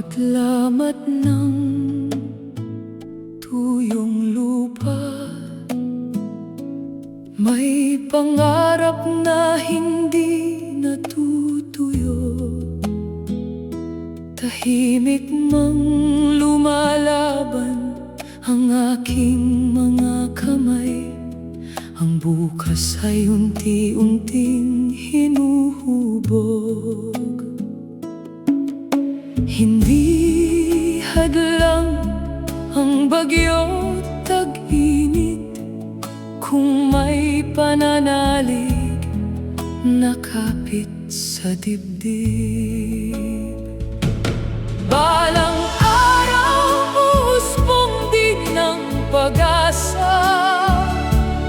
bawat lamat ng tuyong lupa, may pangarap na hindi natutuyo. Tahimik mang lumalaban ang aking mga kamay, ang bukas ay unti-unting hinuhubog. Hindi hadlang ang bagyo, tag-init, kung may pananalig nakapit sa dibdib. Balang araw, usbong din ng pag-asa,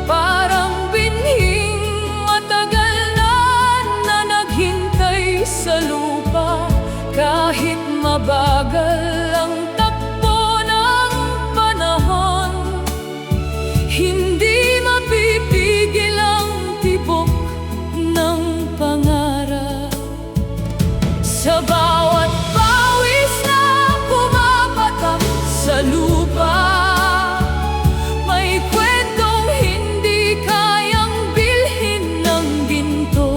parang binhing matagal na naghintay sa lupa. Kahit mabagal ang takbo ng panahon, hindi mapipigil ang tibok ng pangarap. Sa bawat pawis na pumapatak sa lupa, may kwentong hindi kayang bilhin ng ginto.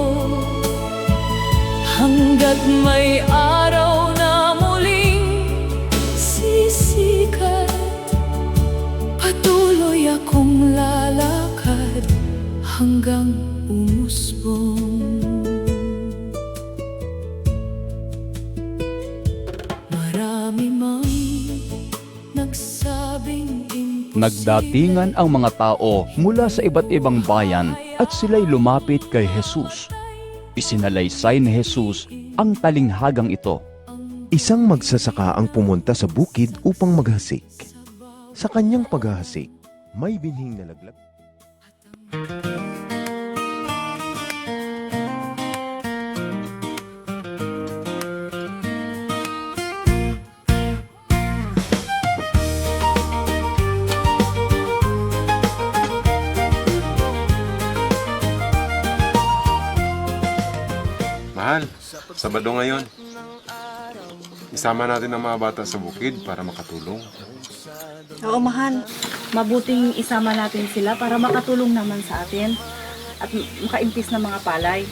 Hanggat may araw na muling sisikat, patuloy akong lalakad hanggang umusbong. Marami mang nagsabing imposible. Nagdatingan ang mga tao mula sa iba't ibang bayan at sila'y lumapit kay Jesus. Isinalaysay ni Jesus ang talinghagang ito. Isang magsasaka ang pumunta sa bukid upang maghasik. Sa kanyang paghahasik, may binhing nalaglag. Mahal, Sabado ngayon. Isama natin ang mga bata sa bukid para makatulong. Oo, mahal. Mabuting isama natin sila para makatulong naman sa atin at makaimpis ng mga palay.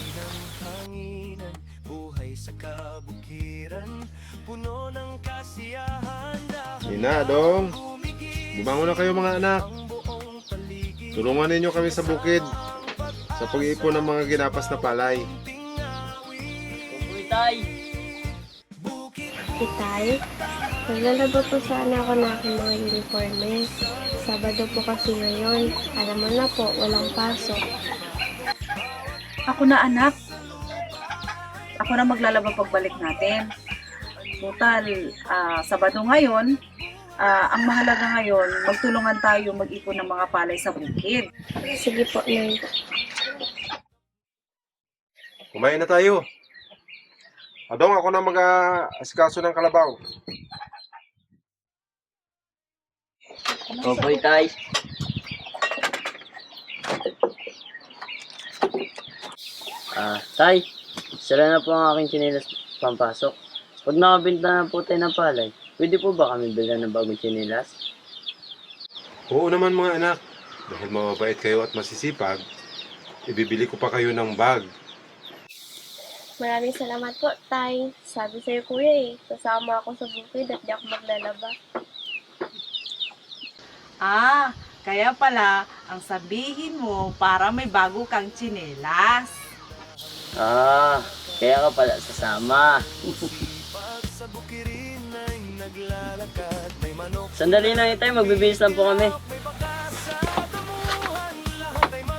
Nina, Dong, bumangon na kayo mga anak. Tulungan ninyo kami sa bukid sa pag-iipon ng mga ginapas na palay. Itay, maglalaba po sana ako ng aking mga uniforme. Sabado po kasi ngayon. Alam mo na po, walang pasok. Ako na, anak. Ako na maglalaba pagbalik natin. Total, Sabado ngayon, ang mahalaga ngayon, magtulungan tayo mag-ipon ng mga palay sa bukid. Sige po, Nay. Kumain na tayo. Adong, ako na mag-asikaso ng kalabaw. Opo, Itay. Tay, sila na po ang aking tsinelas pampasok. Pag nakabenta na po tayo ng palay, pwede po ba kami bilhan ng bagong tsinelas? Oo naman mga anak. Dahil mababait kayo at masisipag, ibibili ko pa kayo ng bag. Maraming salamat po, Tay. Sabi sa'yo, Kuya sasama ako sa bukid at di ako maglalaba. Kaya pala, ang sabihin mo para may bago kang tsinelas. Kaya ka pala sasama. Sandali lang, Itay, magbibihis lang po kami.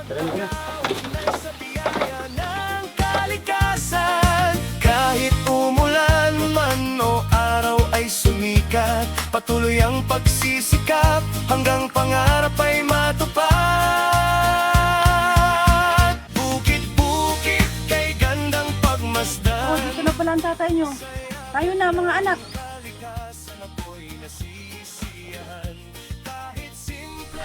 Tara na. Kahit umulan man o araw ay sumikat, patuloy ang pagsisikap hanggang pangarap ay matupad. Bukid-bukid kay gandang pagmasdan. Dito na pala ang tatay nyo. Tayo na, mga anak.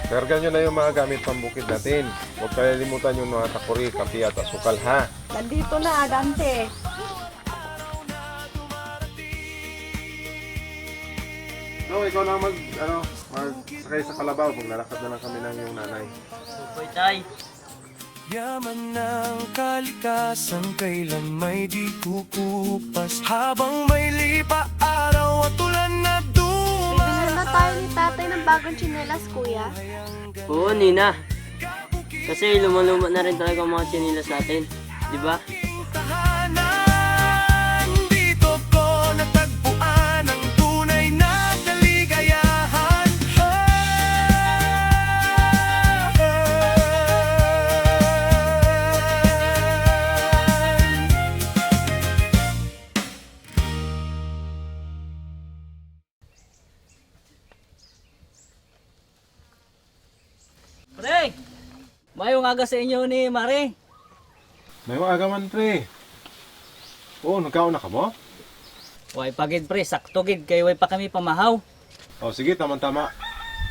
Karga nyo na yung mga gamit pambukid natin. Huwag kalilimutan yung mga takuri, kape at asukal ha. Nandito na, Dante. No, ikaw na magsakay sa kalabaw. Maglalakad na lang kami ng iyong nanay. Uy, tay. Yaman ng kalikasan, kailan may di kukupas. Habang may lipa araw at ulan na Bibili na tayo ni tatay ng bagong tsinelas, kuya. Oo, Nina. Kasi lumaluma na rin talaga ang mga chinilas natin. Di ba? tahanan. Dito ko natagpuan ang tunay na kaligayahan. Pre! Mayong aga sa inyo ni Mare. May maaga man, pre. Oo, nagkauna ka mo? Way pagid pre, sakto gid kay way pa kami pamahaw. O, sige, tama-tama.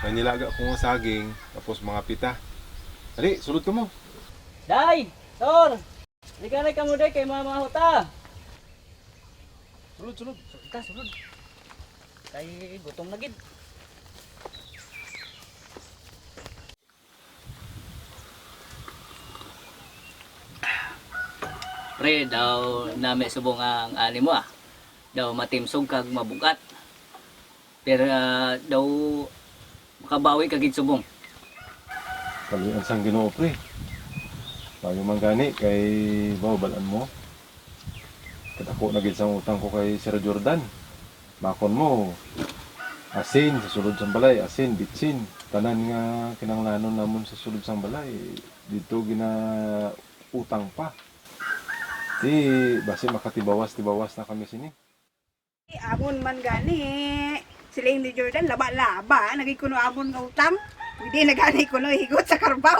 May nilaga kong saging, tapos mga pita. Dali, sulod ka mo. Day! Tor! Liganay ka mo day kay mamahaw ta. Sulod, sulod. Sulod ka, sulod. Kay gutom na gid. Pre, daw nami subong ang ani mo ah. Daw matimsog kag mabugat. Pero daw makabawi kagid subong. Kaluyan sang Ginoo, pre. Tayo man gani kay bawalan mo. Kadako na gid sang utang ko kay Sir Jordan. Makon mo. Asin sa sulod sang balay, asin bitsin. Tanan nga kinanglanon namon sa sulod sang balay. Dito gina utang pa. Di basi makatibawas-tibawas na kami sini. Amon man gani. Siling ni Jordan laba-laba naging kuno amon nga utang. Hindi na gani kuno higot sa karbaw.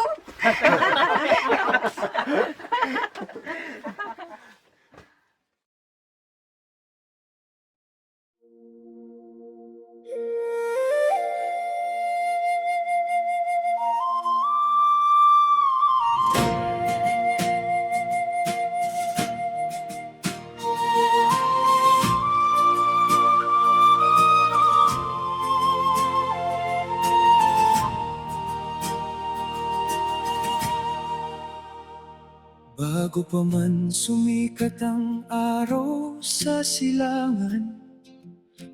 Bago pa man sumikat ang araw sa silangan,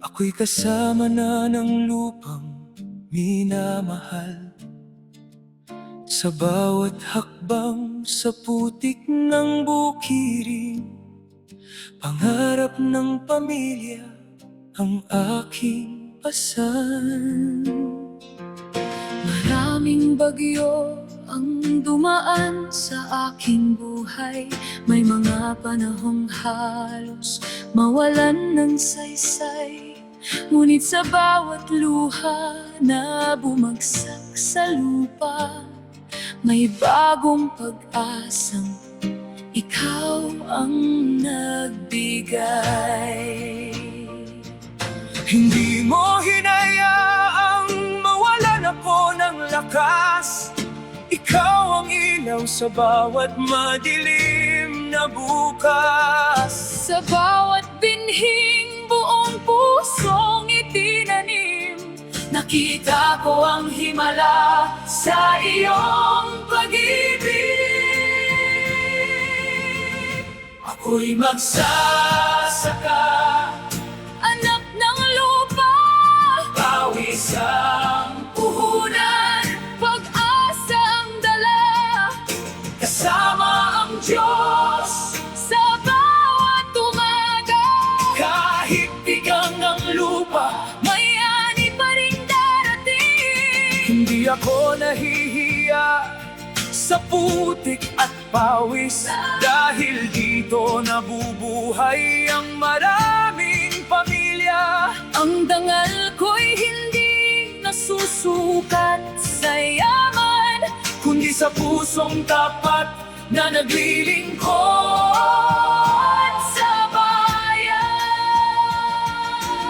ako'y kasama na ng lupang minamahal. Sa bawat hakbang sa putik ng bukirin, pangarap ng pamilya ang aking pasan. Maraming bagyo ang dumaan sa aking buhay. May mga panahong halos mawalan ng saysay. Ngunit sa bawat luha na bumagsak sa lupa, may bagong pag-asang ikaw ang nagbigay. Hindi mo hinayaang mawalan ako ng lakas. Ikaw ang ilaw sa bawat madilim na bukas. Sa bawat binhing buong pusong itinanim, nakita ko ang himala sa iyong pag-ibig. Ako'y magsasaka, Anak ng lupa, pawis ang puhunan, pag-asa ang dala, kasama ang Diyos. sa bawat umaga. Kahit bigang ang lupa, May ani pa rin darating. hindi ako nahihiya sa putik at pawis. Dahil dito nabubuhay ang maraming pamilya. Ang dangal ko'y hindi nasusukat sa yaman, Kundi sa pusong tapat na naglilingkod sa bayan.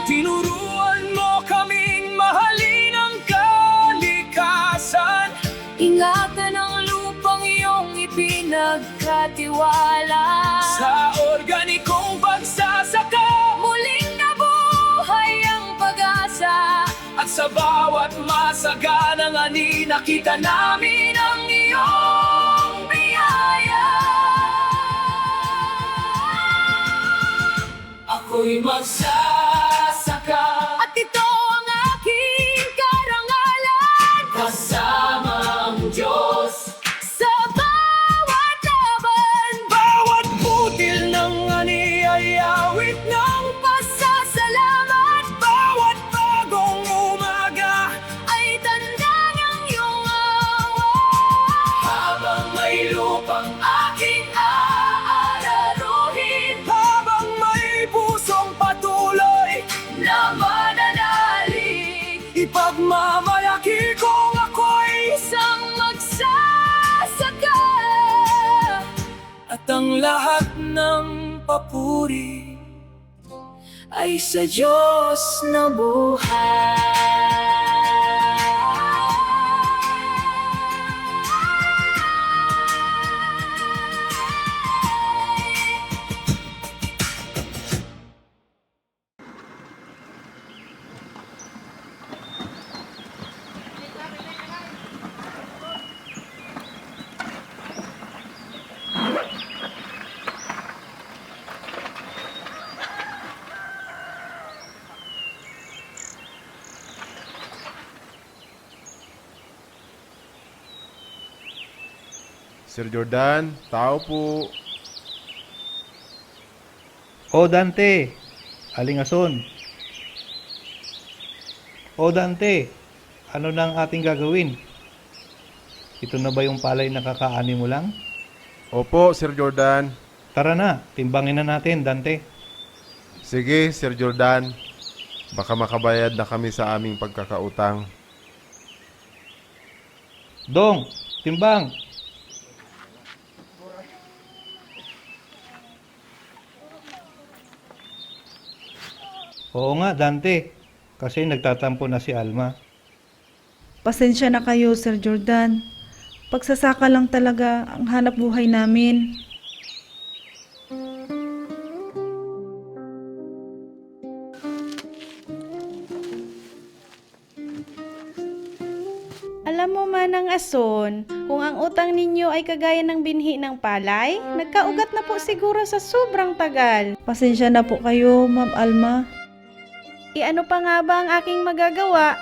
Tinuruan mo kaming mahalin ang kalikasan. Ingatan ang lupang iyong ipinagkatiwala. Sa organikong pagsasaka, Muling nabuhay ang pag-asa nakita namin ang iyong biyaya. Ako'y magsasaka At ito ang aking karangalan kasama ang Diyos. sa bawat laban. Bawat butil ng ani ay awit ng Pasasalamat bawat bagong umaga. ay tanda ng iyong awa. Habang may lupang aking aararuhin, habang may pusong patuloy Na mananalig ipagmamalaki kong ako'y isang magsasaka. at ang lahat ng papuri ay sa Diyos na Sir Jordan, tao po. O Dante, Alingason. O Dante, ano na ang ating gagawin? Ito na ba yung palay na kakaani mo lang? Opo, Sir Jordan. Tara na, timbangin na natin, Dante. Sige, Sir Jordan. Baka makabayad na kami sa aming pagkakautang. Dong, timbang! Oo nga, Dante. Kasi nagtatampo na si Alma. Pasensya na kayo, Sir Jordan. Pagsasaka lang talaga ang hanap buhay namin. Alam mo Manang Ason, kung ang utang ninyo ay kagaya ng binhi ng palay, nagkaugat na po siguro sa sobrang tagal. Pasensya na po kayo, Ma'am Alma. Ano pa nga ba ang aking magagawa?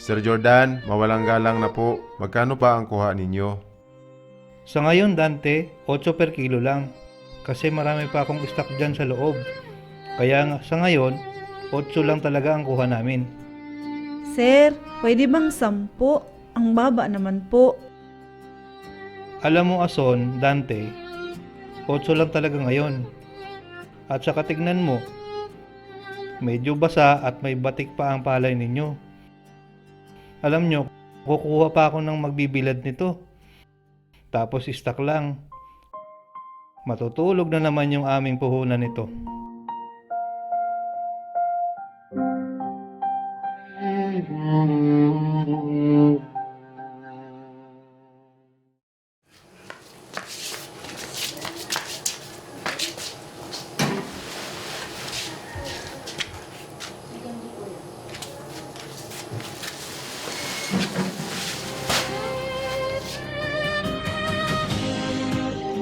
Sir Jordan, mawalang galang na po. Magkano pa ang kuha ninyo? Sa ngayon, Dante, 8 per kilo lang. Kasi marami pa akong stock dyan sa loob. Kaya sa ngayon, 8 lang talaga ang kuha namin. Sir, pwede bang 10? Ang baba naman po. Alam mo, Ason, Dante, 8 lang talaga ngayon. At saka tignan mo, medyo basa at may batik pa ang palay ninyo. Alam nyo, kukuha pa ako ng magbibilad nito. Tapos stock lang. Matutulog na naman yung aming puhunan nito.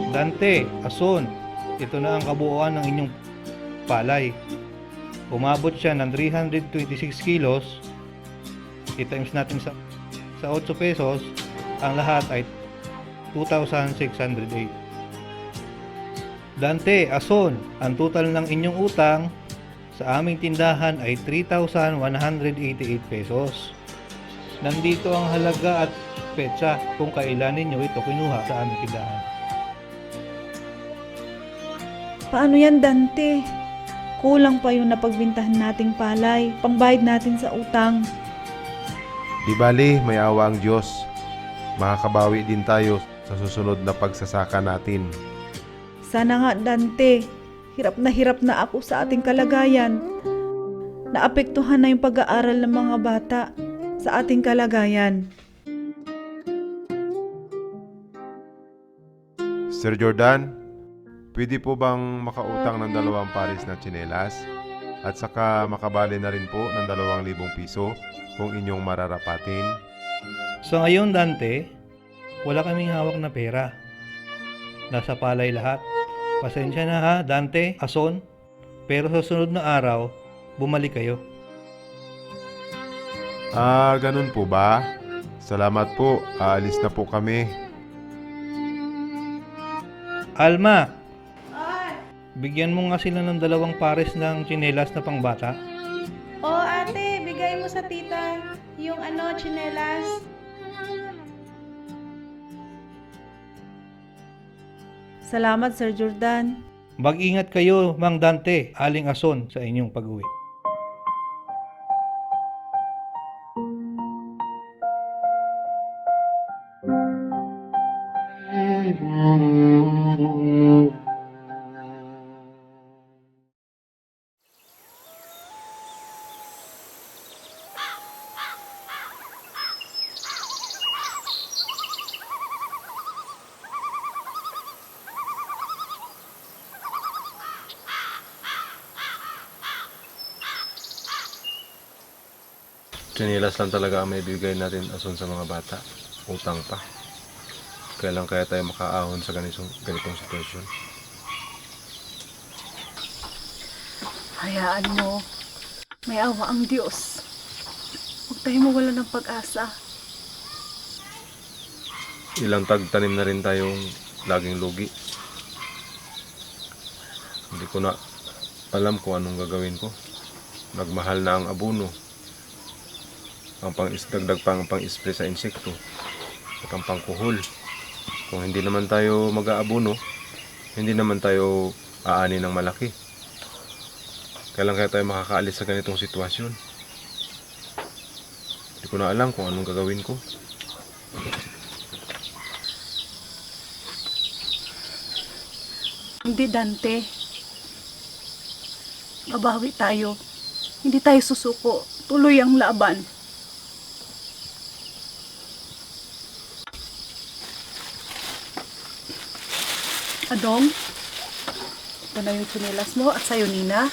Dante, Ason, ito na ang kabuuan ng inyong palay. Umabot siya ng 326 kilos. I-times natin sa 8 pesos, ang lahat ay 2,608. Dante, Ason, ang total ng inyong utang sa aming tindahan ay 3,188 pesos. Nandito ang halaga at petsa kung kailan ninyo ito kinuha sa aming tindahan. Paano yan, Dante? Kulang pa yung napagbintahan nating palay, pangbayad natin sa utang. Di bali, may awa ang Diyos. Makakabawi din tayo sa susunod na pagsasaka natin. Sana nga, Dante. Hirap na ako sa ating kalagayan. Naapektuhan na yung pag-aaral ng mga bata sa ating kalagayan. Sir Jordan, pwede po bang makautang ng 2 pares na tsinelas? At saka makabali na rin po ng 2,000 piso kung inyong mararapatin. Sa ngayon, Dante, wala kaming hawak na pera. Nasa palay lahat. Pasensya na ha, Dante, Ason. Pero sa sunod na araw, bumalik kayo. Ganun po ba? Salamat po, aalis na po kami. Alma! Bigyan mo nga sila ng 2 pares ng tsinelas na pangbata. O ate, bigay mo sa tita yung tsinelas. Salamat, Sir Jordan. Mag-ingat kayo, Mang Dante, Aling Ason, sa inyong pag-uwi. Tsinelas lang talaga ang may bigay natin, Ason, sa mga bata. Utang pa. Kailan kaya tayo makaahon sa ganitong sitwasyon? Hayaan mo. May awa ang Diyos. Huwag tayo mawala ng pag-asa. Ilang tagtanim na rin tayong laging lugi. Hindi ko na alam kung anong gagawin ko. Nagmahal na ang abono. Dagdag pa ang pang-spray sa insekto at ang pangkuhol. Kung hindi naman tayo mag-aabono, hindi naman tayo aani ng malaki. Kailan kaya tayo makakaalis sa ganitong sitwasyon? Hindi ko na alam kung anong gagawin ko. Hindi, Dante. Babawi tayo. Hindi tayo susuko. Tuloy ang laban. Adong, ito na yung tsinelas mo at sa'yo, Nina.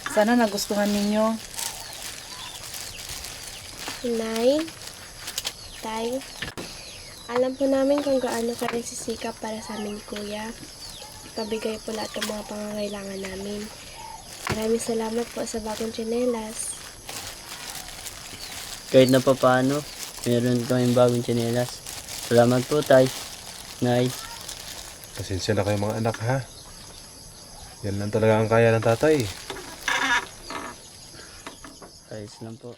Sana nagustuhan ninyo. Nay, Tay, alam po namin kung gaano ka nagsisikap para sa amin ni Kuya. Pabigay po lahat ng mga pangangailangan namin. Maraming salamat po sa bagong tsinelas. Kahit na papaano, meron kaming bagong tsinelas. Salamat po, Tay. Nay. Pasensya na kayo mga anak, ha? Yan lang talaga ang kaya ng tatay. Ayos lang po.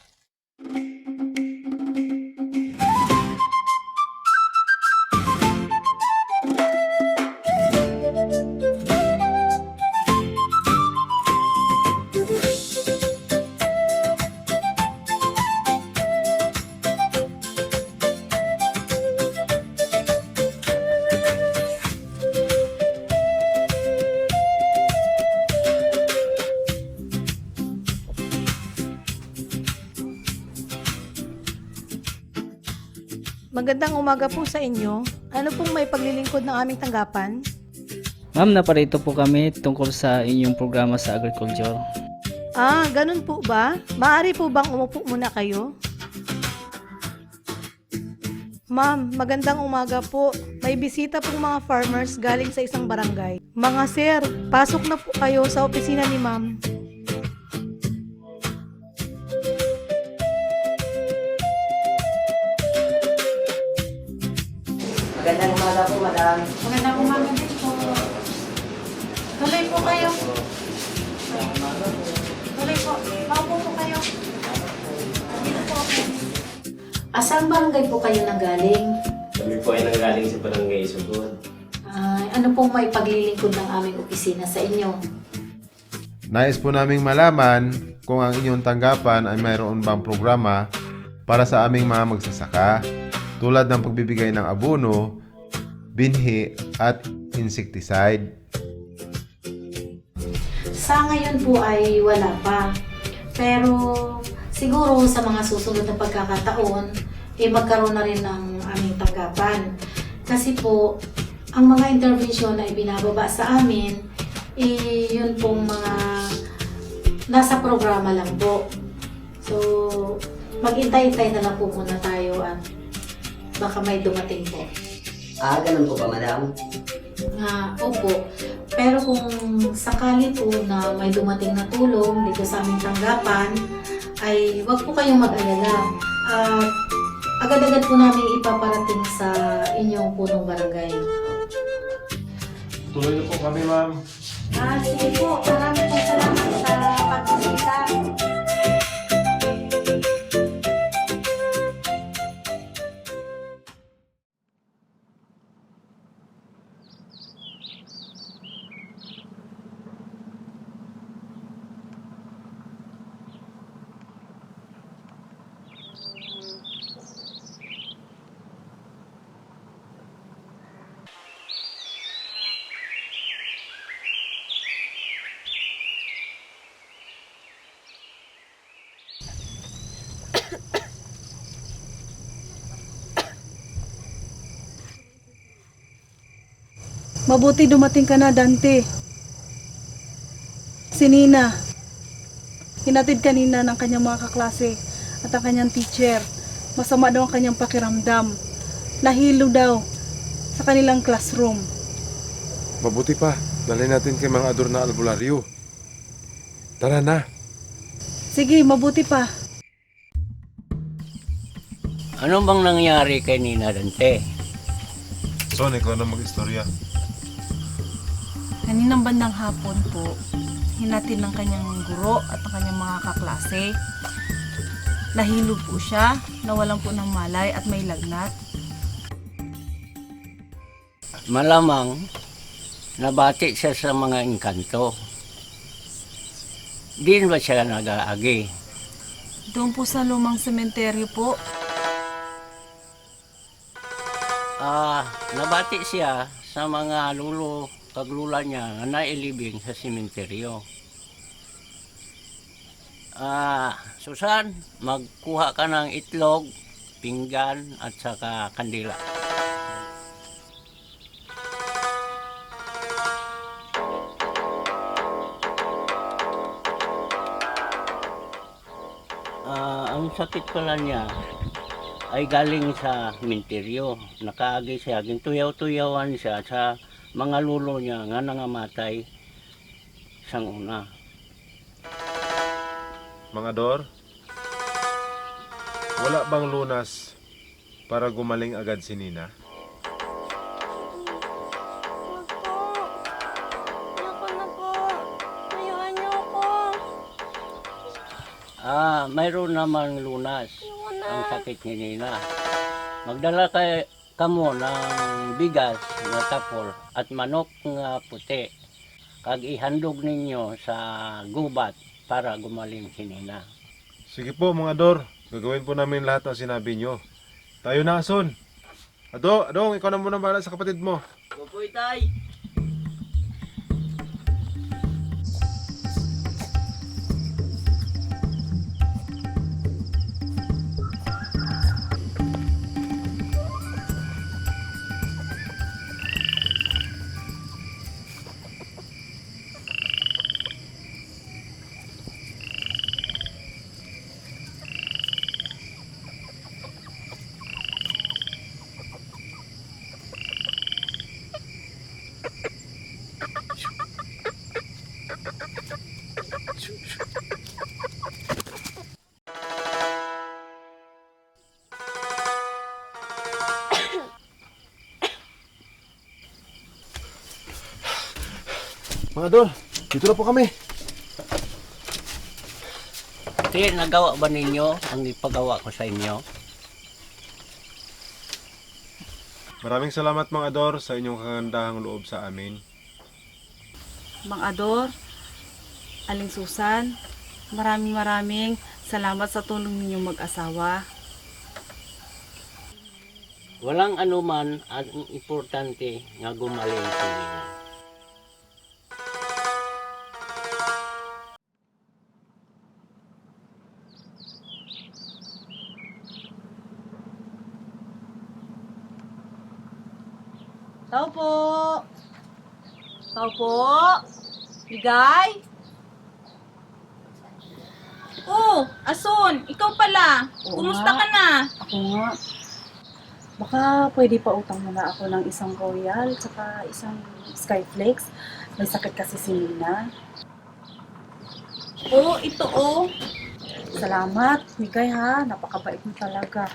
Magandang umaga po sa inyo. Ano pong may paglilingkod ng aming tanggapan? Ma'am, naparito po kami tungkol sa inyong programa sa agriculture. Ganun po ba? Maaari po bang umupo muna kayo? Ma'am, magandang umaga po. May bisita pong mga farmers galing sa isang barangay. Mga sir, pasok na po kayo sa opisina ni ma'am. Magandang umaga po, madam. Magandang umaga din po. Tuloy po kayo. Tuloy po. Maupo po kayo. Dito po ako. Asang barangay po kayo nanggaling? Kami po ay nanggaling sa Barangay Isugod. Ano pong may paglilingkod ng aming opisina sa inyo? Nais po naming malaman kung ang inyong tanggapan ay mayroon bang programa para sa aming mga magsasaka tulad ng pagbibigay ng abono, binhi at insecticide. Sa ngayon po ay wala pa. Pero siguro sa mga susunod na pagkakataon, magkaroon na rin ng aming tanggapan. Kasi po, ang mga intervention na ibinababa sa amin, yun pong mga nasa programa lang po. So, maghintay-hintay na lang po muna tayo at baka may dumating po. Ganun po ba, madam? Opo. Pero kung sakali po na may dumating na tulong dito sa aming tanggapan, ay wag po kayong mag-alala. Agad-agad po namin ipaparating sa inyong punong barangay. Tuloy na po kami, ma'am. Sige po. Maraming po salamat sa pagbisita. Mabuti dumating ka na, Dante. Si Nina, hinatid kanina ng kanyang mga kaklase at ang kanyang teacher. Masama daw ang kanyang pakiramdam. Nahilo daw sa kanilang classroom. Mabuti pa. Dalhin natin kay Mang Ador na albularyo. Tara na. Sige, mabuti pa. Ano bang nangyari kay Nina Dante? Son, ikaw na mag-istorya. Kaninang bandang hapon po, hinatid ng kanyang guro at ang kanyang mga kaklase. Nahilo po siya, nawalan po ng malay at may lagnat. Malamang nabati siya sa mga engkanto. Din ba siya nag-aagi? Doon po sa lumang sementeryo po. Nabati siya sa mga lulo kaglula niya na nailibing sa sementeryo. Susan, magkuha ka ng itlog, pinggan at saka kandila. Ang sakit pala niya ay galing sa sementeryo. Nakaagi siya, gintuyaw-tuyawan siya sa mga lulo niya nga nangamatay sang una. Mang Ador, wala bang lunas para gumaling agad si Nina? Mayroon naman lunas ang sakit ni Nina. Magdala kamo ng bigas na tapol at manok nga puti. Kag ihandog ninyo sa gubat para gumaling si Nina. Sige po, Mang Ador. Gagawin po namin lahat ng sinabi nyo. Tayo na, Ason. Adong, ikaw na muna bahala sa kapatid mo. Kupoy tay! Mga Ador, dito na po kami. Nagawa ba ninyo ang ipagawa ko sa inyo? Maraming salamat, Mang Ador, sa inyong kagandahang loob sa amin. Mang Ador, Aling Susan, maraming salamat sa tulong ninyong mag-asawa. Walang anuman ang importante nga gumaling si Nina. Tao po! Tao po! Ligay? Oh, Ason, ikaw pala. Kumusta ka na? Ako nga. Baka pwede pa utang mo na ako ng isang Royal tsaka isang Skyflakes. May sakit kasi si Nina. Oh, ito oh. Salamat, Migay ha. Napakabait mo talaga.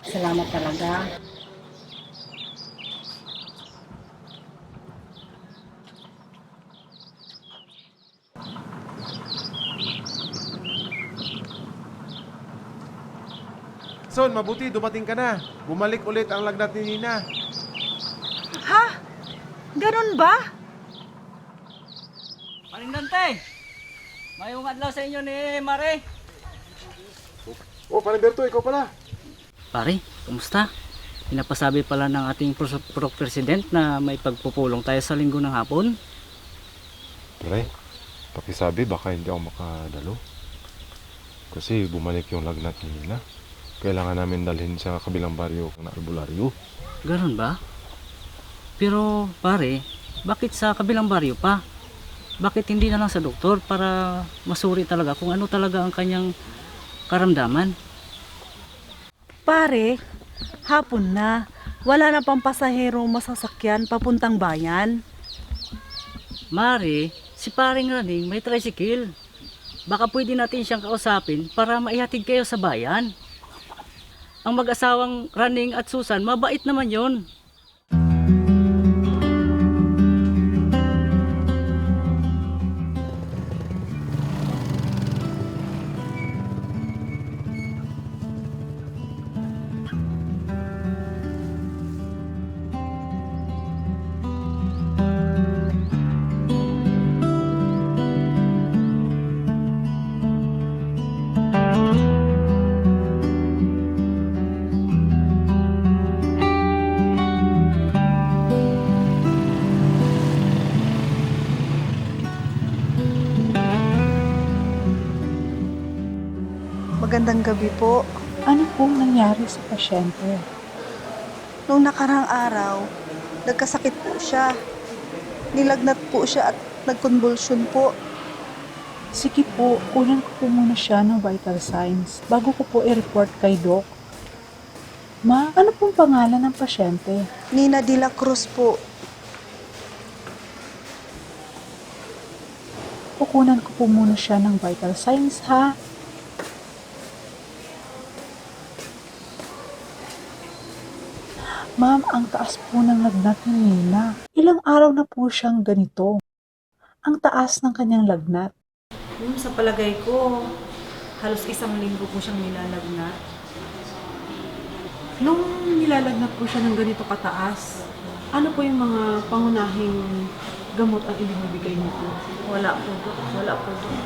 Salamat talaga. Son, mabuti dumating ka na. Bumalik ulit ang lagnat ni Nina. Ha? Ganun ba? Paring Dante, mayong adlaw sa inyo ni Mare. Oh, Paniberto, ikaw pala. Pare, kumusta? Pinapasabi pala ng ating President na may pagpupulong tayo sa linggo ng hapon. Pre, pakisabi baka hindi ako makadalo. Kasi bumalik yung lagnat ni Nina. Kailangan namin dalhin sa kabilang baryo ng albularyo. Ganun ba? Pero pare, bakit sa kabilang baryo pa? Bakit hindi na lang sa doktor para masuri talaga kung ano talaga ang kanyang karamdaman? Pare, hapon na. Wala na pang pasahero masasakyan papuntang bayan. Mare, si paring Raning may tricycle. Baka pwede natin siyang kausapin para maihatid kayo sa bayan. Ang mag-asawang Raning at Susan, mabait naman yon. Magandang gabi po. Ano pong nangyari sa pasyente? Nung nakarang araw, nagkasakit po siya. Nilagnat po siya at nagkonvulsyon po. Sige po, kunan ko po muna siya ng vital signs bago ko po i-report kay Doc. Ma, ano pong pangalan ng pasyente? Nina de la Cruz po. Kukunan ko po muna siya ng vital signs ha. Ma'am, ang taas po ng lagnat ni Nina. Ilang araw na po siyang ganito. Ang taas ng kanyang lagnat. Sa palagay ko, halos 1 linggo po siyang nilalagnat. Nung nilalagnat po siya ng ganito kataas, ano po yung mga pangunahing gamot ang ibibigay niyo po? Wala po Dok. Wala po Dok.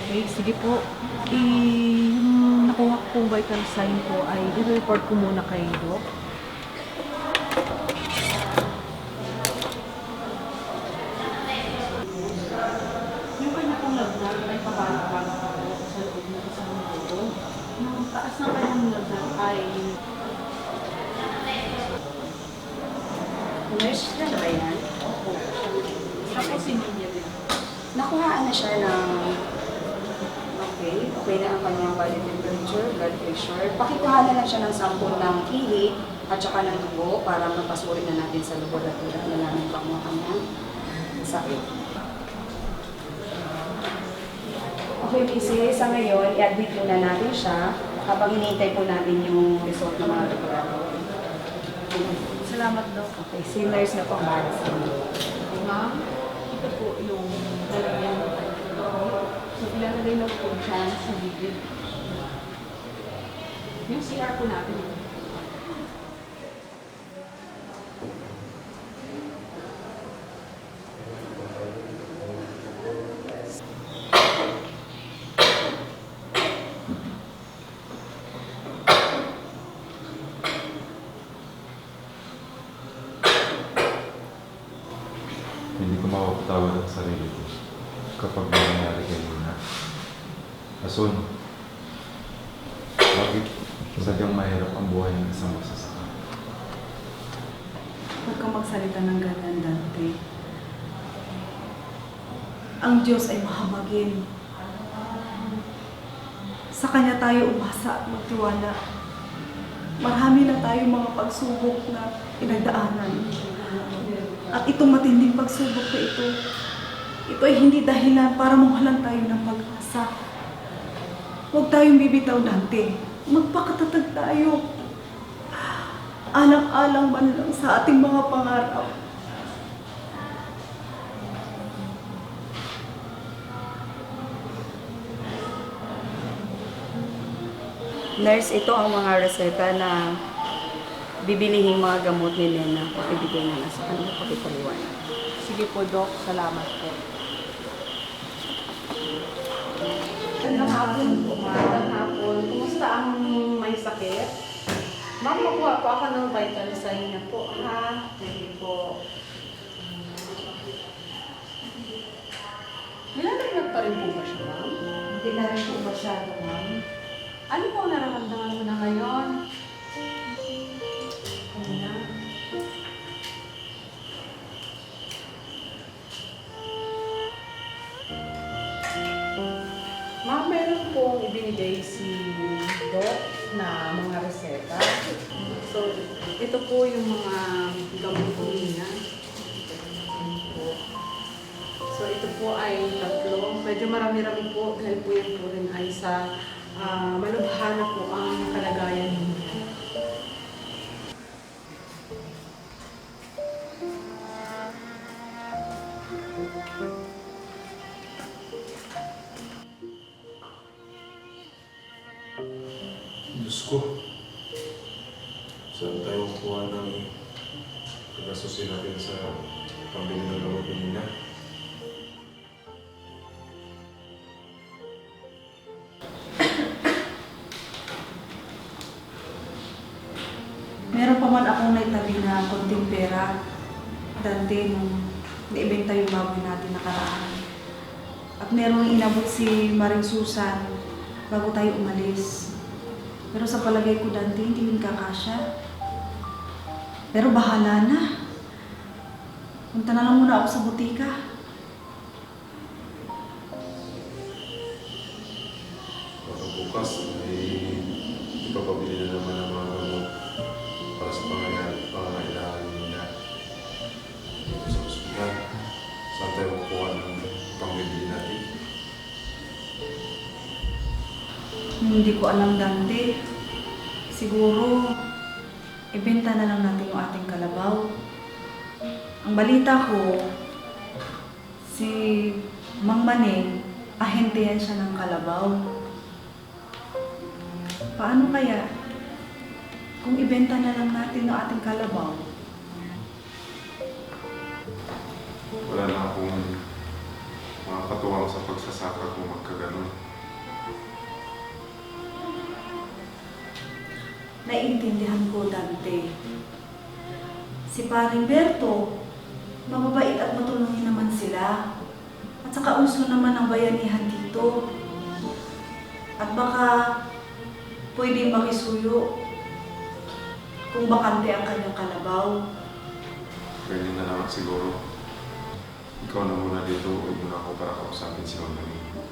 Okay, sige po. Yung nakuha ko pong vital sign po ay i-report ko muna kay Doc. Yung kanya pong lagnat ay pabalag-balag pa po sa loob ng 1 linggo. Nung taas ng kanyang lagnat ay... Nurse na ba yan? Opo. Tapos hindi niya din. Nakuhaan na siya ng okay na ang kanyang body temperature, blood pressure. Pakikuha na lang siya ng sample ng ihi at saka ng dugo para mapasuri na natin sa laboratory at nalaman pa ang kanyang sakit. Okay, Mrs. Sa ngayon, i-admit muna natin siya habang hinihintay po natin yung result ng mga laboratory. Salamat Dok. Okay, si nurse na po ang bahala sa inyo. Ma'am, ito po yung lalagyan ng so, ilalagay lang po siya sa bibig. Yung CR po natin. Hindi ko makapatawad ang sarili ko kapag may nangyari kay Nina. Ason, bakit sadyang mahirap ang buhay ng isang masasaka? kang magsalita ng ganyan, Dante. Ang Diyos ay mahabagin. Sa Kanya tayo umasa at magtiwala. Marami na tayong mga pagsubok na pinagdaanan. At itong matinding pagsubok na ito ay hindi dahilan para mawalan tayo ng pag-asa. Huwag tayong bibitaw, Dante. Magpakatatag tayo. Alang-alang man lang sa ating mga pangarap. Nurse, ito ang mga reseta na bibilihing mga gamot ni Nena. Pakibigay na sa kanila, pakipaliwanag. Sige po, Doc. Salamat po. Magandang hapon po, magandang hapon. Kumusta ang may sakit? Ma'am, makuha po ako ng vital sign niya po, ha? Sige po. Nilalagnat pa rin po ba siya, ma'am? Hindi na rin po masyado, ma'am. Ano po ang nararamdaman mo na ngayon? Ano na? Ma'am, meron pong ibinigay si Doc na mga reseta. So, ito po yung mga gamot po niya. So, ito po ay tatlo. Medyo marami-rami po dahil po yan po rin ay sa malubhana po ang kalagayan niya. Diyos ko. Saan tayo kukuha ng pagkasusin natin sa pambili ng gamot ni Nina? Meron pa man akong naitabi na konting pera, Dante, nung naibenta yung baboy natin nakaraan. At merong inabot si Maring Susan bago tayo umalis. Pero sa palagay ko, Dante, hindi yun kakasya. Pero bahala na. Punta na lang muna ako sa butika. Baka bukas ay ipapabili na naman ang mga gamot para sa pangangailangan ni Nina. Dito sa ospital, saan tayo kukuha ng pangbibili natin? Hindi ko alam, Dante. Siguro, ibenta na lang natin yung ating kalabaw. Ang balita ko, si Mang Maneng, ahente yan siya ng kalabaw. Paano kaya kung ibenta na lang natin yung ating kalabaw? Wala na akong makakatuwang sa pagsasaka kung magkaganon. Naiintindihan ko, Dante. Si Paring Berto, mababait at matulungin naman sila. At saka uso naman ang bayanihan dito. At baka pwedeng makisuyo kung bakante ang kanyang kalabaw. Ganyan na naman siguro. Ikaw na muna dito, huwag muna ako para kausapin si Mama Nina.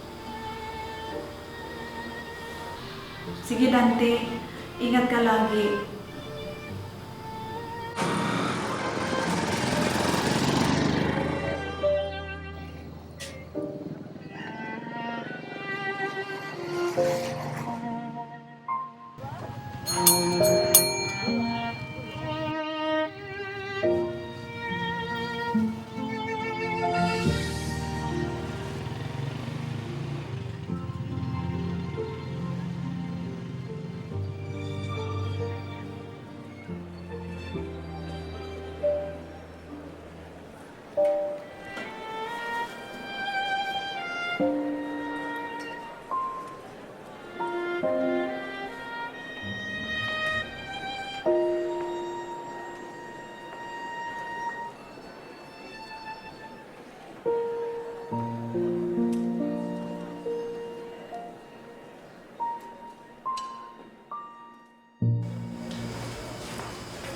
Sige, Dante. Ingat ka lagi.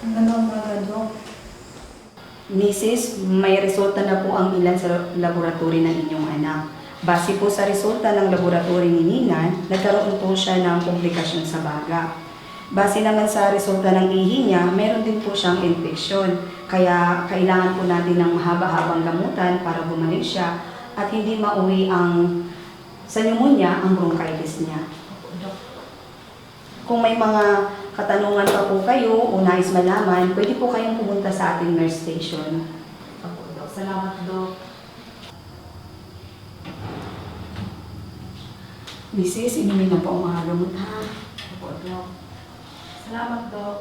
Magandang umaga, Dok. Mrs., may resulta na po ang ilan sa laboratory ng inyong anak. Base po sa resulta ng laboratory ni Nina, nagkaroon po siya ng komplikasyon sa baga. Base naman sa resulta ng ihi niya, meron din po siyang infeksyon. Kaya kailangan po natin ng mahaba-habang gamutan para bumalik siya at hindi mauwi sa pneumonia ang bronchitis niya. Kung may mga katanungan pa po kayo o nais malaman, pwede po kayong pumunta sa ating nurse station. Salamat, Dok. Mrs., inumin na po ang mga gamot, ha? Opo, Dok. Salamat, Dok.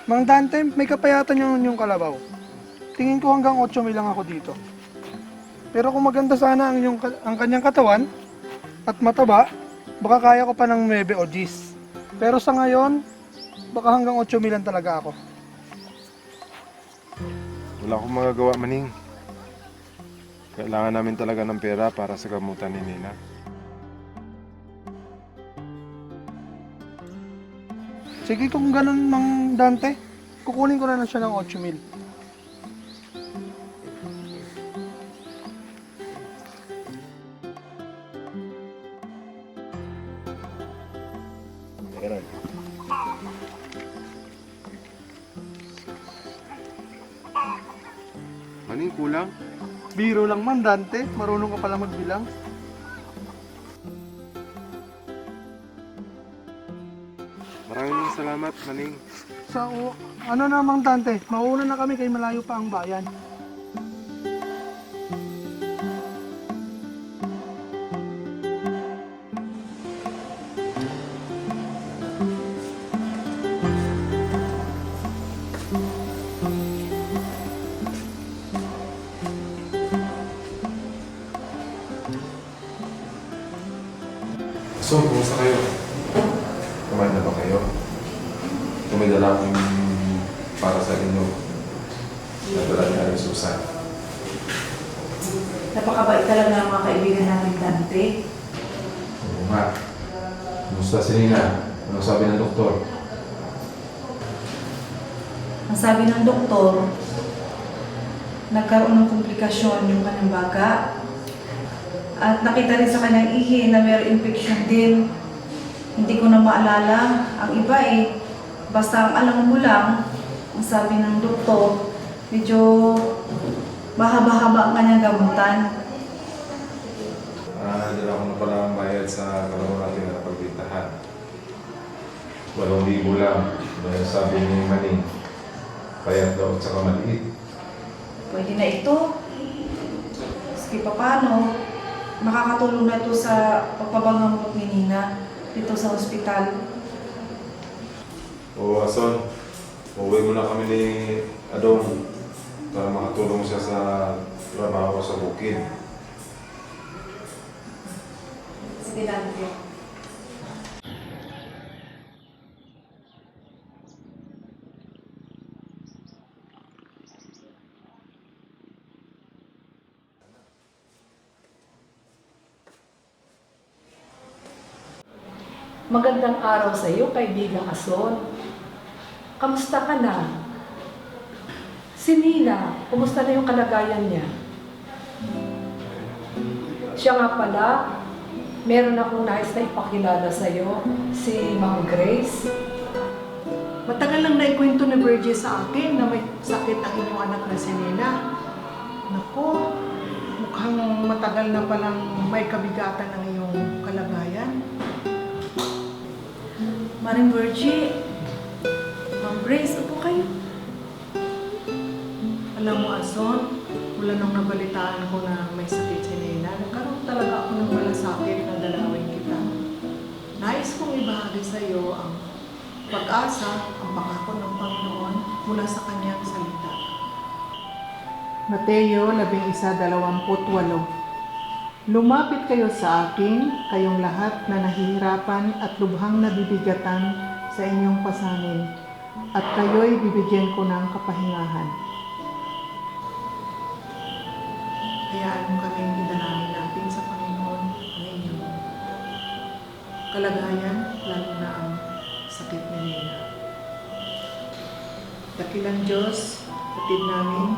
Mang Dante, may kapayatan yung kalabaw. Tingin ko hanggang 8 mil lang ako dito. Pero kung maganda sana ang kanyang katawan at mataba, baka kaya ko pa ng 9 o 10. Pero sa ngayon, baka hanggang 8 mil lang talaga ako. Wala akong magagawa, Maning. Kailangan namin talaga ng pera para sa gamutan ni Nina. Sige, kung ganun, Mang Dante, kukunin ko na lang siya ng 8 mil. Maning, kulang? Biro lang, Mang Dante. Marunong ka pala magbilang. Maraming salamat, Maning. Ano na, Mang Dante? Mauna na kami kay malayo pa ang bayan. So, kumusta kayo? Kumain na ba kayo? Tumidala akong para sa inyo. Nadala niya rin Susan. Napakabait talaga ng mga kaibigan natin, Dante. Oo nga. Kumusta si Nina? Anong sabi ng doktor? Ang sabi ng doktor, nagkaroon ng komplikasyon yung kanyang baga. At nakita rin sa kanyang ihi na mayroong infection din. Hindi ko na maalala. Ang iba basta ang alam mo lang, ang sabi ng doktor, medyo mahaba-haba ang kanyang gamutan. Dala ko na pala ang bayad sa kalawang natin na pagbintahan. 8,000 lang. Dahil sabi ni Maning, payat daw at saka maliit. Pwede na ito. Sige pa paano, makakatulong na ito sa pagpabangamot ni Nina dito sa ospital. O Ason, uwi muna kami ni Adong para makatulong siya sa trabaho sa bukid. Sige, Dante. Magandang araw sa iyo, kaibigang Ason. Kamusta ka na? Si Nina, kumusta na yung kalagayan niya? Siya nga pala, meron akong nais na ipakilala sa iyo, si Ma'am Grace. Matagal lang naikwento ni Virgie sa akin na may sakit ang inyong anak na si Nina. Naku, mukhang matagal na palang may kabigatan ang iyong kalagayan. Maring Virgie, Ma'am Grace, upo kayo. Alam mo, Ason, mula nung nabalitaan ko na may sakit si Nena, nagkaroon talaga ako ng malasakit na dalawin kita. Nais kong ibahagi sa iyo ang pag-asa, ang pangako ng Panginoon mula sa kanyang salita. Mateo 11:28. Lumapit kayo sa akin, kayong lahat na nahihirapan at lubhang nabibigatan sa inyong pasanin, at kayo'y bibigyan ko ng kapahingahan. Hayaan mo kaming idalangin natin sa Panginoon ngayon. Kalagayan, lalo na ang sakit ni Nena. Dakilang Diyos, patid namin,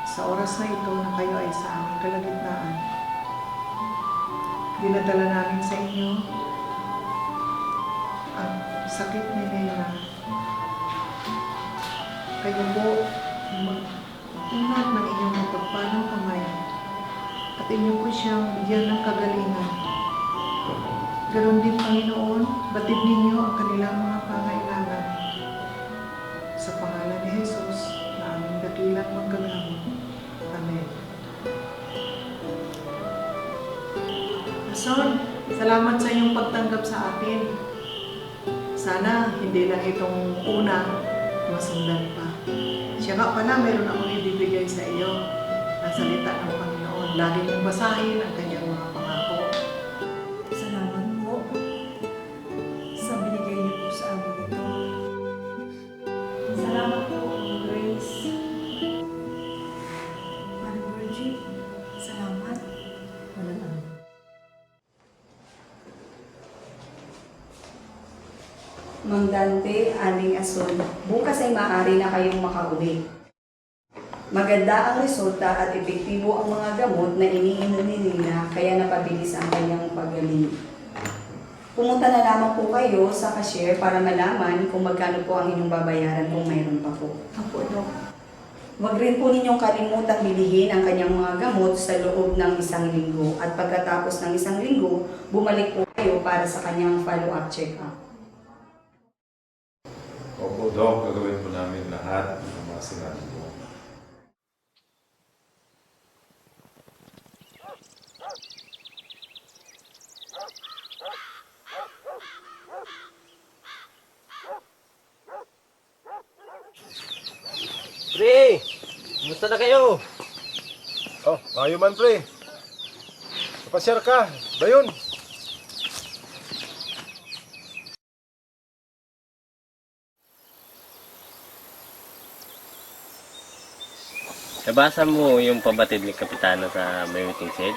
sa oras na ito na kayo ay sa aming kalagitnaan, dinadala namin sa inyo ang sakit ni Nena. Kayo po, unat ng inyong mapagpalang kamay at inyo po siyang bigyan ng kagalingan. Ganon din, Panginoon, batid ninyo ang kanilang mga pangailangan. Sa pangalan ni Jesus, na aming dakilang magkagamot. Amen. Ason, salamat sa iyong pagtanggap sa atin. Sana hindi lang itong una, masundan pa. Siya nga pala, meron akong ibibigay sa iyo ang salita ng Panginoon. Lagi mong basahin ang kanyang mga pangako. Salamat po sa binigay niyo po sa amin ito. Salamat po, Grace. Mari Virgie, salamat. Mang Dante, Aling Ason, bukas ay maaari na kayong makauwi. Maganda ang resulta at epektibo ang mga gamot na iniinom ni Nina, kaya napabilis ang kanyang paggaling. Pumunta na lamang po kayo sa cashier para malaman kung magkano po ang inyong babayaran kung mayroon pa po. Apo, Dok. Huwag rin po ninyong kalimutang bilihin ang kanyang mga gamot sa loob ng 1 linggo at pagkatapos ng 1 linggo, bumalik po kayo para sa kanyang follow-up check-up. Opo, Dok, gagawin po namin lahat ng mga sinabi mo. Pre! Kumusta na kayo? Oh, mayo man, pre. Kapasyar ka. Dayon. Nabasa mo yung pabatid ni Kapitana sa may meeting shed?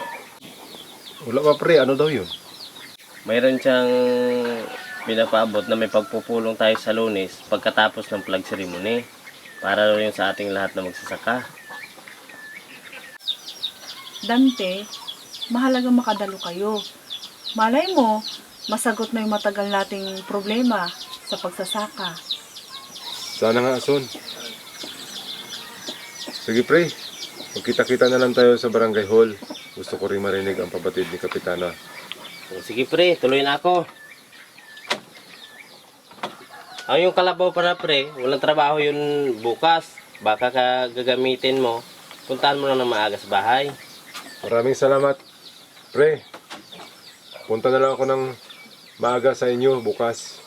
Wala pa, pre. Ano daw yun? Mayroon siyang pinapaabot na may pagpupulong tayo sa Lunes pagkatapos ng flag ceremony para rin sa ating lahat na magsasaka. Dante, mahalagang makadalo kayo. Malay mo, masagot na yung matagal nating problema sa pagsasaka. Sana nga, Ason. Sige, pre. Magkita-kita na lang tayo sa barangay hall. Gusto ko rin marinig ang pabatid ni Kapitana. Sige pre, tuloy na ako. Ang yung kalabaw para pre, walang trabaho yun bukas. Baka gagamitin mo, puntahan mo lang ng maaga sa bahay. Maraming salamat, pre. Punta na lang ako ng maaga sa inyo bukas.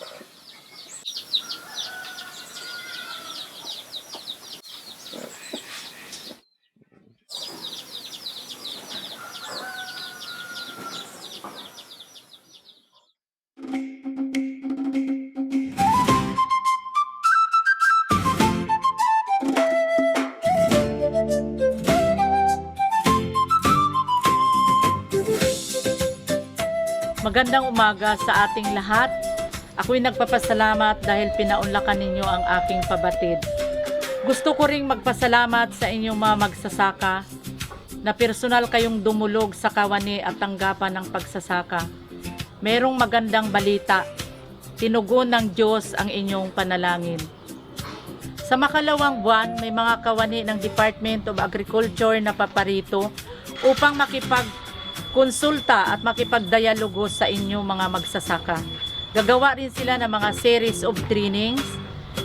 Magandang umaga sa ating lahat. Ako'y nagpapasalamat dahil pinaunlakan ninyo ang aking pabatid. Gusto ko ring magpasalamat sa inyong mga magsasaka na personal kayong dumulog sa kawani at tanggapan ng pagsasaka. Merong magandang balita. Tinugon ng Diyos ang inyong panalangin. Sa makalawang buwan, may mga kawani ng Department of Agriculture na paparito upang makipagkonsulta at makipagdialogo sa inyong mga magsasaka. Gagawa rin sila ng mga series of trainings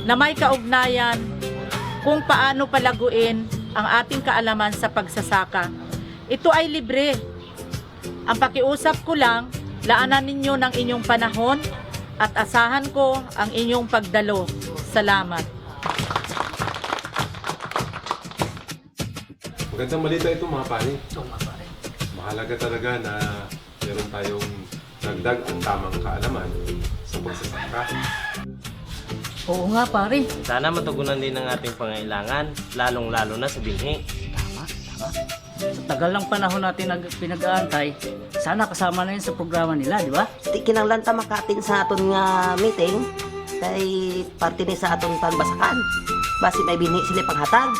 na may kaugnayan kung paano palaguin ang ating kaalaman sa pagsasaka. Ito ay libre. Ang pakiusap ko lang, laanan ninyo ng inyong panahon at asahan ko ang inyong pagdalo. Salamat. Magandang balita ito mga pare. Mahalaga talaga na meron tayong dagdag at tamang kaalaman sa pagsasaka. Oo nga pare. Sana matugunan din ang ating pangailangan, lalong-lalo na sa binhi. Sa tagal ng panahon natin pinag-aantay, sana kasama na yun sa programa nila, di ba? Di kinanglan ta makatin sa aton nga meeting, kay parte ni sa aton pagbasakan. Basi may binhi sila panghatag.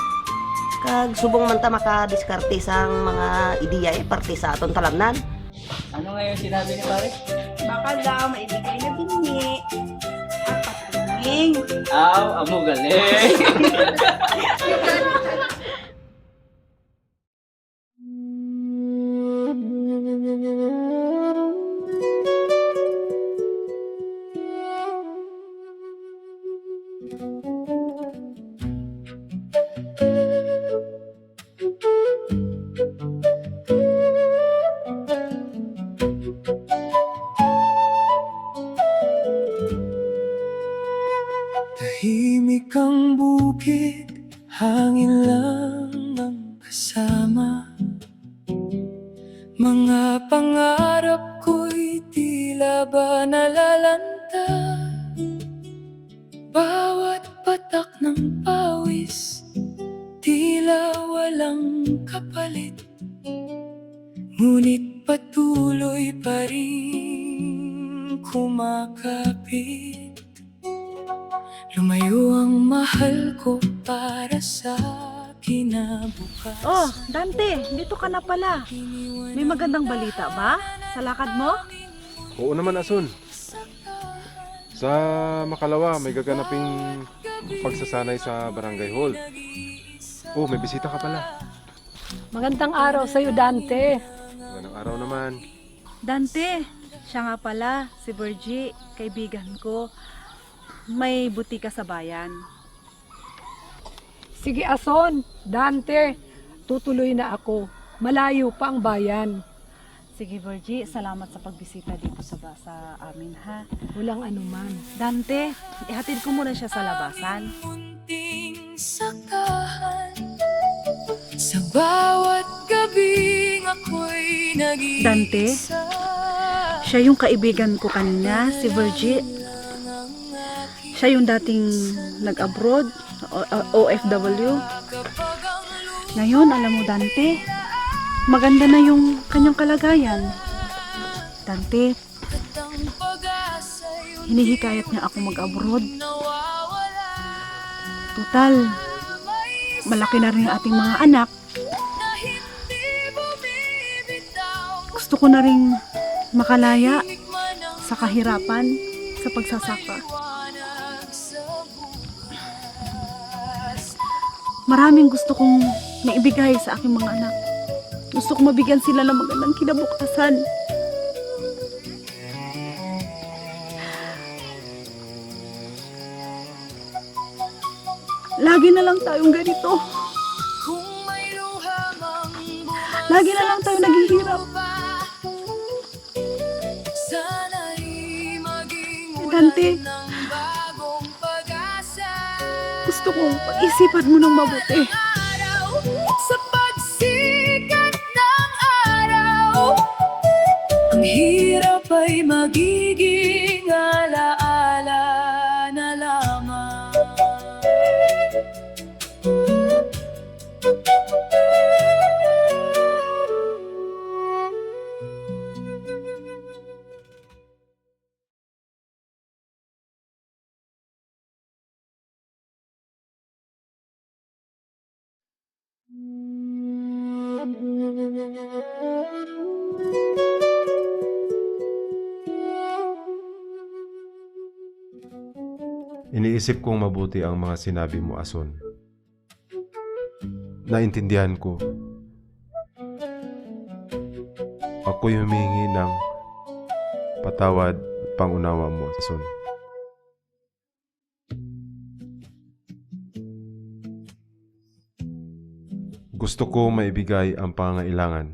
Kag subong man ta makadiskarte sang mga ideya parte sa aton talamnan. Ano nga yung sinabi ni pare? Baka daw maibigay na binhi. At patunging. Aw, amo galing. Tahimik ang bukid, hangin lang ang kasama. Mga pangarap ko'y tila ba nalalanta. Bawat patak ng pawis, tila walang kapalit. Ngunit patuloy pa rin kumakapit. Lumayo ang mahal ko para sa kinabukas. Oh, Dante, dito ka na pala. May magandang balita ba sa lakad mo? Oo naman, Ason. Sa Makalawa, may gaganaping pagsasanay sa barangay hall. Oh, may bisita ka pala. Magandang araw sa'yo, Dante. Magandang araw naman. Dante, siya nga pala, si Virgie, kaibigan ko. May butika sa bayan. Sige, Ason, Dante, tutuloy na ako. Malayo pa ang bayan. Sige, Virgie, salamat sa pagbisita dito sa amin, ha? Walang anuman. Dante, ihatid ko muna siya sa labasan. Munting sakahan, sa bawat gabing ako'y nag-iisa. Dante, siya yung kaibigan ko kanina, si Virgie. Siya yung dating nag-abroad, OFW. Ngayon, alam mo, Dante, maganda na yung kanyang kalagayan. Dante, hinihikayat niya ako mag-abroad. Total, malaki na rin ang ating mga anak. Gusto ko na rin makalaya sa kahirapan sa pagsasaka. Maraming gusto kong maibigay sa aking mga anak. Gusto kong mabigyan sila ng magandang kinabukasan. Lagi na lang tayong ganito. Lagi na lang tayong naghihirap. Dante, gusto kong pag-isipan mo ng mabuti. Sa pagsikat ng araw, ang hirap ay magiging alaala na lamang. Iniisip kong mabuti ang mga sinabi mo, Ason. Naintindihan ko. Ako'y humingi ng patawad at pangunawa mo, Ason. Gusto ko maibigay ang pangangailangan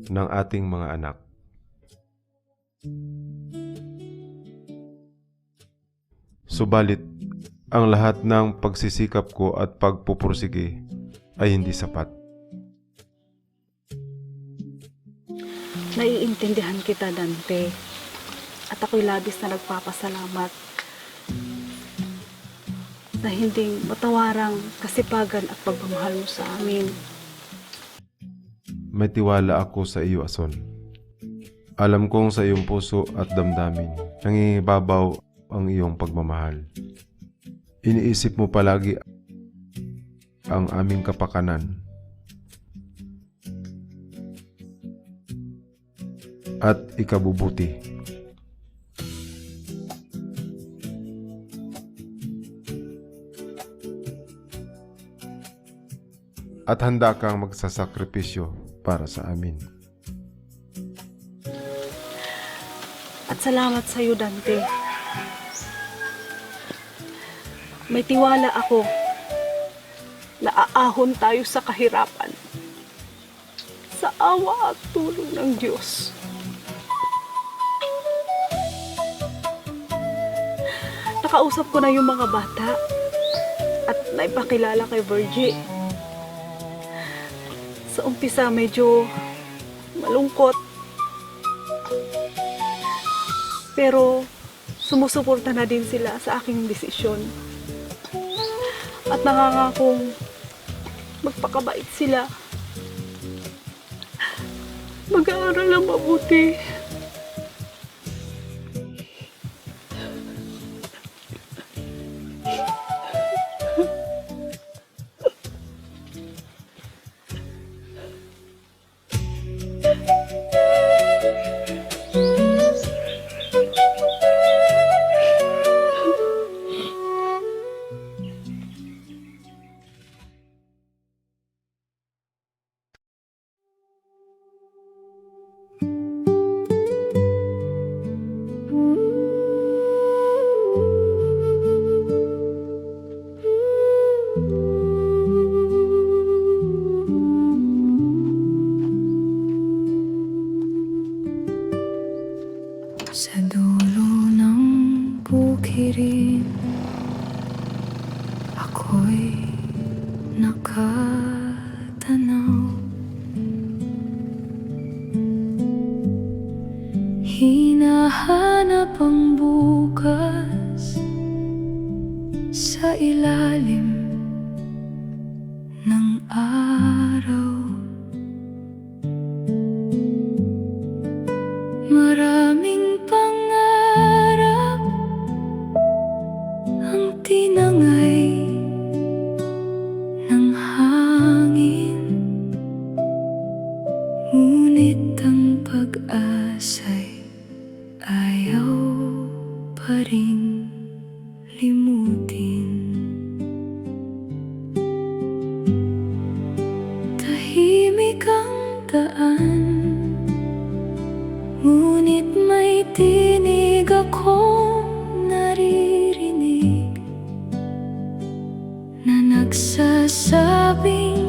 ng ating mga anak. Subalit, ang lahat ng pagsisikap ko at pagpupursige ay hindi sapat. Naiintindihan kita, Dante. At ako'y labis na nagpapasalamat na hindi matawarang kasipagan at pagmamahal mo sa amin. May tiwala ako sa iyo, Ason. Alam kong sa iyong puso at damdamin, nangingibabaw ang iyong pagmamahal. Iniisip mo palagi ang aming kapakanan at ikabubuti. At handa kang magsasakripisyo para sa amin. At salamat sa iyo, Dante. May tiwala ako na aahon tayo sa kahirapan sa awa at tulong ng Diyos. Nakausap ko na yung mga bata at naipakilala kay Virgie. Sa umpisa medyo malungkot, pero sumusuporta na din sila sa aking desisyon. At nangangakong magpakabait sila. Mag-aaral ng mabuti. Sa dulo ng bukirin, ako'y nakatanaw. Hinahanap ang bukas sa ilalim ng araw. Maraming pangarap ang tinangay ng hangin, ngunit ang pag-asa'y ayaw pa ring limutin. Tahimik ang daan, ngunit may tinig akong naririnig na nagsasabing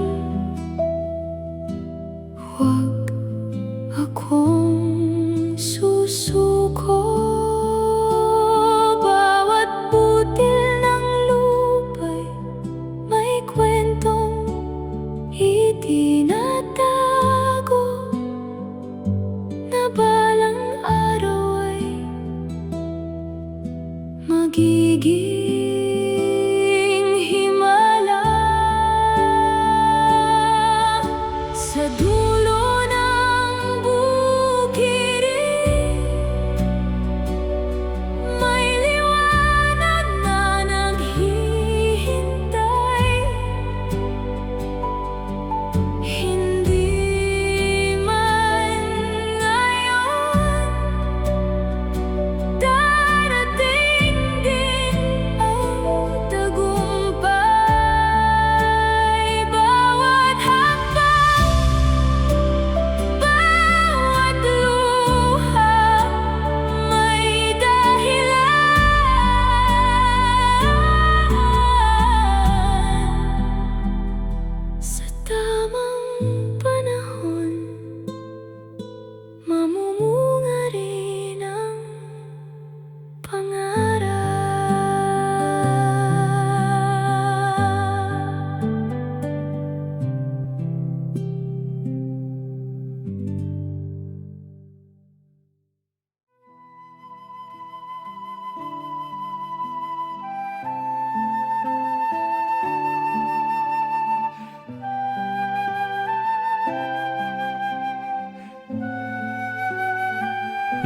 huwag akong susuko. Bawat butil ng lupa'y may kwentong itinatago na balang araw ay magiging himala.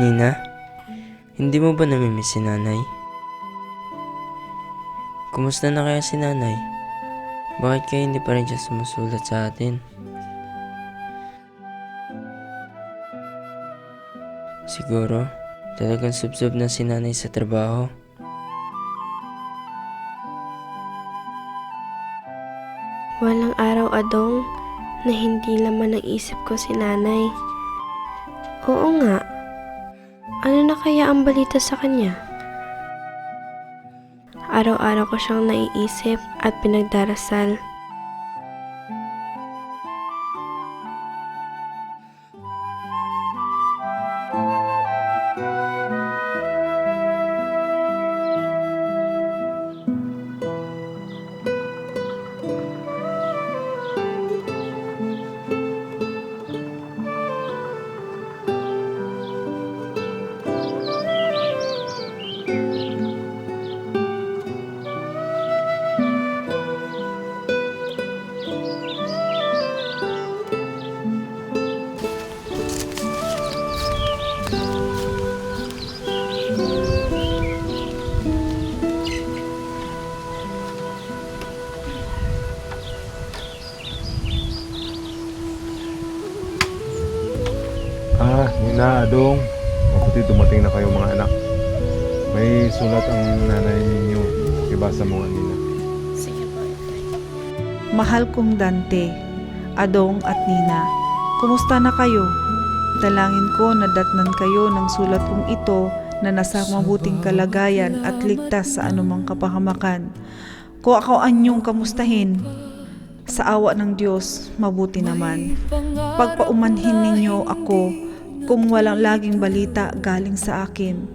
Nina, hindi mo ba namimiss si nanay? Kumusta na kaya si nanay? Bakit kaya hindi pa rin siya sumusulat sa atin? Siguro, talagang subsob na si nanay sa trabaho. Walang araw, Adong, na hindi laman ng isip ko si nanay. Oo nga. Ano na kaya ang balita sa kanya? Araw-araw ko siyang naiisip at pinagdarasal. Nina, Adong, mabuti dumating na kayo mga anak. May sulat ang nanay ninyo. Ibasa mo nga, Nina. Sige po, Itay. Mahal kong Dante, Adong at Nina, kumusta na kayo? Dalangin ko na datnan kayo ng sulat kong ito na nasa mabuting kalagayan at ligtas sa anumang kapahamakan. Kung ako anyong kamustahin, sa awa ng Diyos, mabuti naman. Pagpaumanhin ninyo ako kung walang laging balita galing sa akin.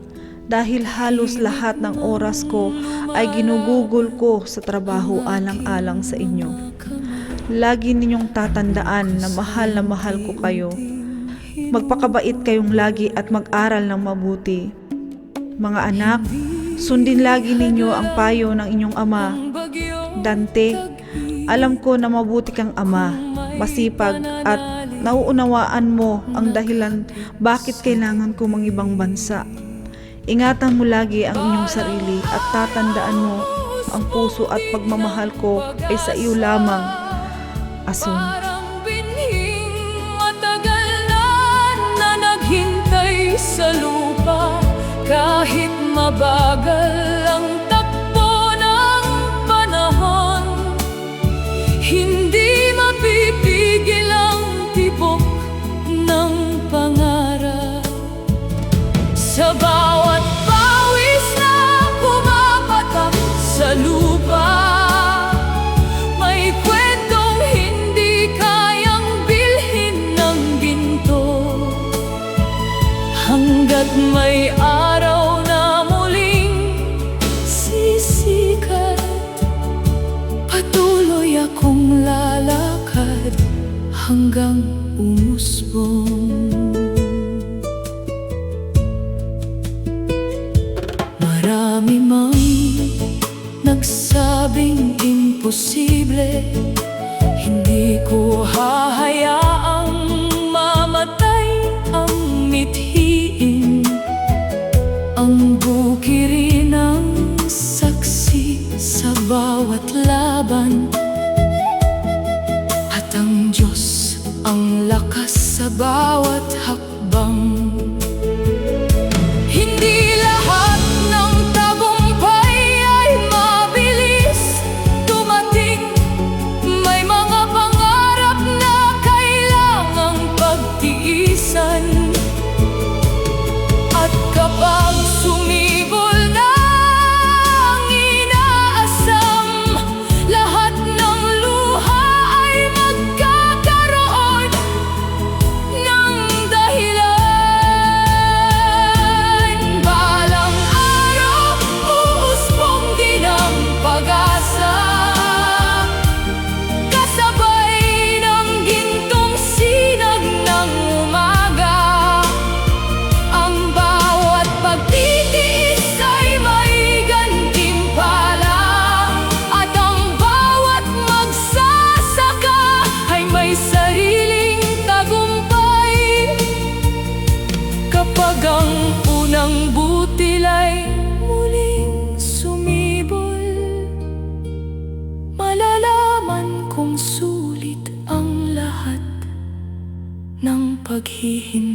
Dahil halos lahat ng oras ko ay ginugugol ko sa trabaho alang-alang sa inyo. Lagi ninyong tatandaan na mahal ko kayo. Magpakabait kayong lagi at mag-aral ng mabuti. Mga anak, sundin lagi ninyo ang payo ng inyong ama. Dante, alam ko na mabuti kang ama, masipag at nauunawaan mo ang dahilan bakit kailangan ko mangibang bansa. Ingatan mo lagi ang inyong sarili at tatandaan mo ang puso at pagmamahal ko ay sa iyo lamang. Ason. Matagal na naghintay sa lupa, kahit mabagal ang takbo ng panahon. Hindi mapipigil ang tibok ng pangarap. Sa bawat pawis na pumapatak sa lupa, may kwentong hindi kayang bilhin ng ginto. Hanggat may araw na muling sisikat, patuloy akong lalakad hanggang umusbong. Marami mang nagsabing imposible, hindi ko hahayaang mamatay ang mithiin. Ang bukirin ng saksi sa bawat laban, at ang Diyos ang lakas sa bawat hakbang. Hindi lahat ng tagumpay ay mabilis dumating. May mga pangarap na kailangang pagtiisan. At kapag sumibol na ang inaasam, lahat ng luha ay magkakaroon ng kong sulit ang lahat ng paghihintay.